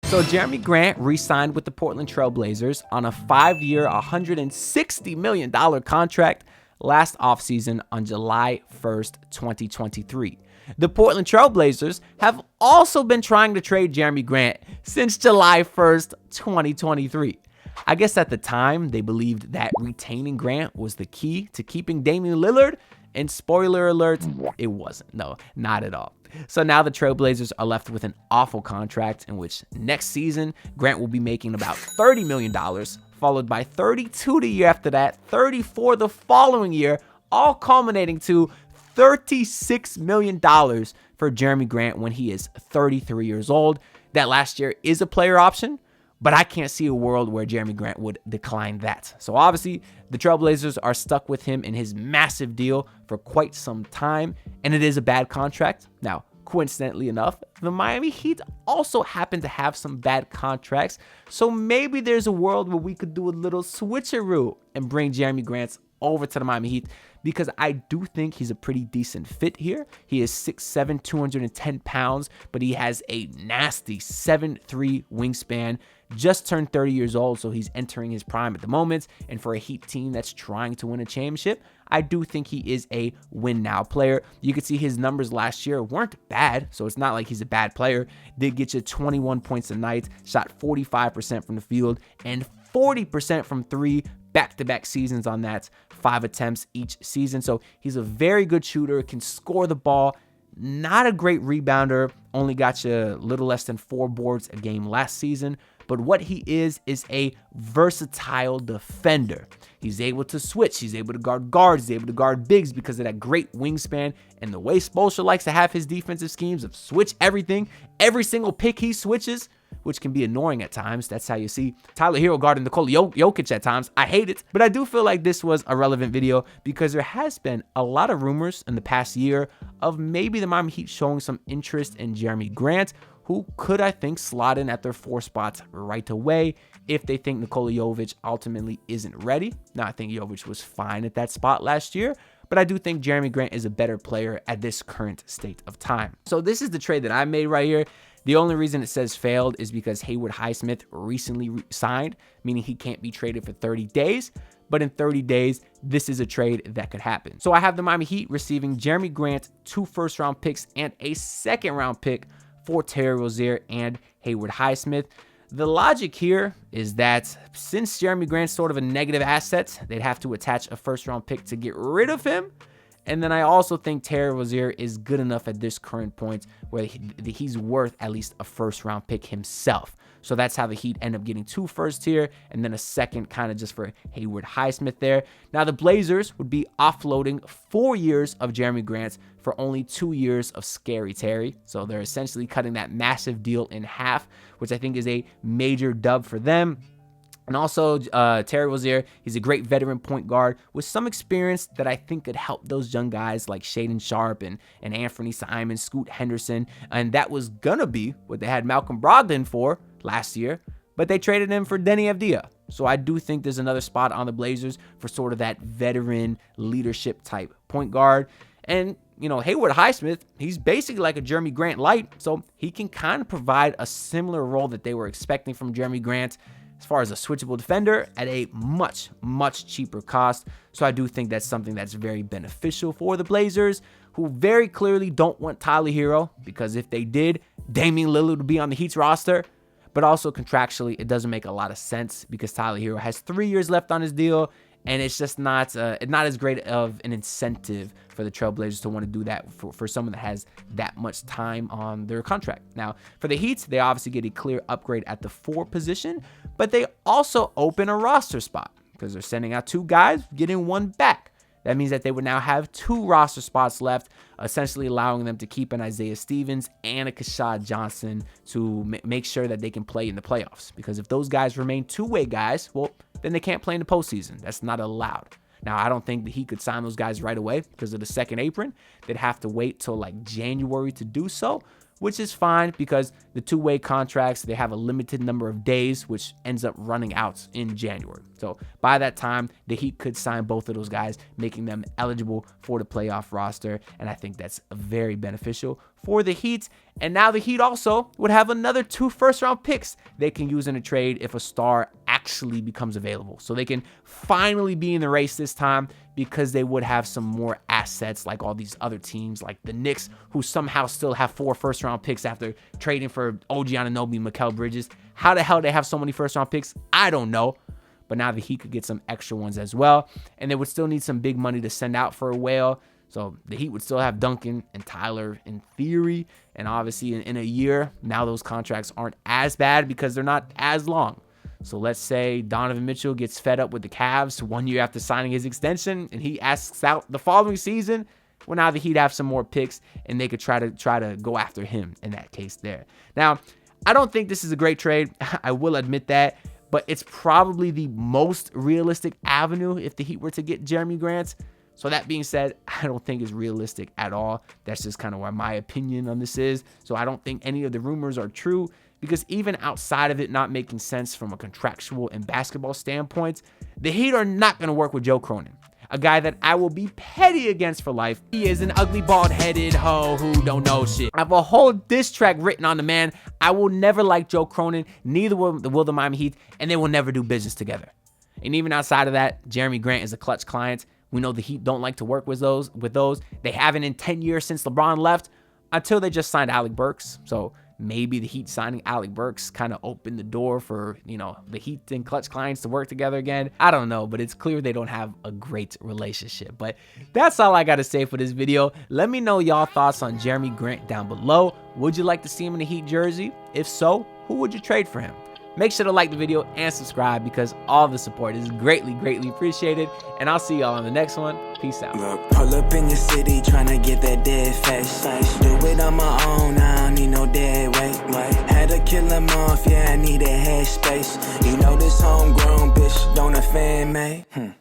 So Jerami Grant re-signed with the Portland Trail Blazers on a 5-year, $160 million contract last offseason on July 1st, 2023. The Portland Trail Blazers have also been trying to trade Jerami Grant since July 1st, 2023. I guess at the time, they believed that retaining Grant was the key to keeping Damian Lillard, and spoiler alert, it wasn't. No, not at all. So now the Trailblazers are left with an awful contract in which next season, Grant will be making about $30 million, followed by $32 the year after that, $34 the following year, all culminating to $36 million for Jerami Grant when he is 33 years old. That last year is a player option, but I can't see a world where Jerami Grant would decline that. So obviously, the Trailblazers are stuck with him in his massive deal for quite some time, and it is a bad contract. Now, coincidentally enough, the Miami Heat also happen to have some bad contracts, so ''maybe there's a world where we could do a little switcheroo and bring Jerami Grant over to the Miami Heat, because I do think he's a pretty decent fit here. He is 6'7", 210 pounds, but he has a nasty 7'3" wingspan, just turned 30 years old, so he's entering his prime at the moment. And for a Heat team that's trying to win a championship, I do think he is a win-now player. You could see his numbers last year weren't bad, so it's not like he's a bad player. Did get you 21 points a night, shot 45% from the field, and 40% from three, back-to-back seasons on that, 5 attempts each season. So he's a very good shooter, can score the ball, not a great rebounder, only got you a little less than 4 boards a game last season. But what he is a versatile defender. He's able to switch. He's able to guard guards. He's able to guard bigs because of that great wingspan. And the way Spoelstra likes to have his defensive schemes of switch everything, every single pick he switches, which can be annoying at times. That's how you see Tyler Hero guarding Nikola Jokic at times. I hate it. But I do feel like this was a relevant video because there has been a lot of rumors in the past year of maybe the Miami Heat showing some interest in Jerami Grant, who could, I think, slot in at their 4 spots right away if they think Nikola Jovic ultimately isn't ready. Now, I think Jovic was fine at that spot last year, but I do think Jerami Grant is a better player at this current state of time. So this is the trade that I made right here. The only reason it says failed is because Haywood Highsmith recently signed, meaning he can't be traded for 30 days. But in 30 days, this is a trade that could happen. So I have the Miami Heat receiving Jerami Grant, 2 first-round picks, and a second-round pick for Terry Rozier and Haywood Highsmith. The logic here is that since Jerami Grant's sort of a negative asset, they'd have to attach a first-round pick to get rid of him. And then I also think Terry Rozier is good enough at this current point where he's worth at least a first-round pick himself. So that's how the Heat end up getting 2 firsts here and then a second kind of just for Haywood Highsmith there. Now the Blazers would be offloading 4 years of Jerami Grant for only 2 years of Scary Terry. So they're essentially cutting that massive deal in half, which I think is a major dub for them. And also, Terry Rozier, he's a great veteran point guard with some experience that I think could help those young guys like Shaedon Sharpe and Anthony Simons, Scoot Henderson. And that was going to be what they had Malcolm Brogdon for last year, but they traded him for Denny Avdija. So I do think there's another spot on the Blazers for sort of that veteran leadership type point guard. And, you know, Haywood Highsmith, he's basically like a Jerami Grant light, so he can kind of provide a similar role that they were expecting from Jerami Grant as far as a switchable defender at a much, much cheaper cost. So I do think that's something that's very beneficial for the Blazers, who very clearly don't want Tyler Hero, because if they did, Damian Lillard would be on the Heat's roster. But also contractually, it doesn't make a lot of sense because Tyler Hero has 3 years left on his deal, and it's just not as great of an incentive for the Trailblazers to want to do that for someone that has that much time on their contract. Now, for the Heat, they obviously get a clear upgrade at the 4 position, but they also open a roster spot because they're sending out 2 guys, getting 1 back. That means that they would now have 2 roster spots left, essentially allowing them to keep an Isaiah Stevens and a Keshad Johnson to make sure that they can play in the playoffs. Because if those guys remain 2-way guys, well, then they can't play in the postseason. That's not allowed. Now, I don't think that he could sign those guys right away because of the second apron. They'd have to wait till like January to do so, which is fine because the 2-way contracts, they have a limited number of days, which ends up running out in January. So by that time, the Heat could sign both of those guys, making them eligible for the playoff roster. And I think that's very beneficial for the Heat. And now the Heat also would have another 2 first-round picks they can use in a trade if a star actually becomes available. So they can finally be in the race this time because they would have some more assets like all these other teams, like the Knicks, who somehow still have 4 first-round picks after trading for OG Anunoby and Mikal Bridges. How the hell they have so many first-round picks? I don't know. But now the Heat could get some extra ones as well. And they would still need some big money to send out for a whale. So the Heat would still have Duncan and Tyler in theory. And obviously in a year, now those contracts aren't as bad because they're not as long. So let's say Donovan Mitchell gets fed up with the Cavs 1 year after signing his extension and he asks out the following season. Well, now the Heat have some more picks and they could try to go after him in that case there. Now, I don't think this is a great trade. I will admit that. But it's probably the most realistic avenue if the Heat were to get Jerami Grant. So that being said, I don't think it's realistic at all. That's just kind of where my opinion on this is. So I don't think any of the rumors are true because even outside of it not making sense from a contractual and basketball standpoint, the Heat are not going to work with Joe Cronin, a guy that I will be petty against for life. He is an ugly, bald-headed hoe who don't know shit. I have a whole diss track written on the man. I will never like Joe Cronin, neither will the Miami Heat, and they will never do business together. And even outside of that, Jerami Grant is a clutch client. We know the Heat don't like to work with those. They haven't in 10 years since LeBron left until they just signed Alec Burks. So maybe the Heat signing Alec Burks kind of opened the door for, the Heat and clutch clients to work together again. I don't know, but it's clear they don't have a great relationship. But that's all I got to say for this video. Let me know y'all thoughts on Jerami Grant down below. Would you like to see him in a Heat jersey? If so, who would you trade for him? Make sure to like the video and subscribe because all the support is greatly, greatly appreciated. And I'll see y'all on the next one. Peace out. Look, pull up in your city trying to get that dead face. Do it on my own, I don't need no dead weight. Had to kill him off, yeah, I need a head space. You know this homegrown bitch don't offend me.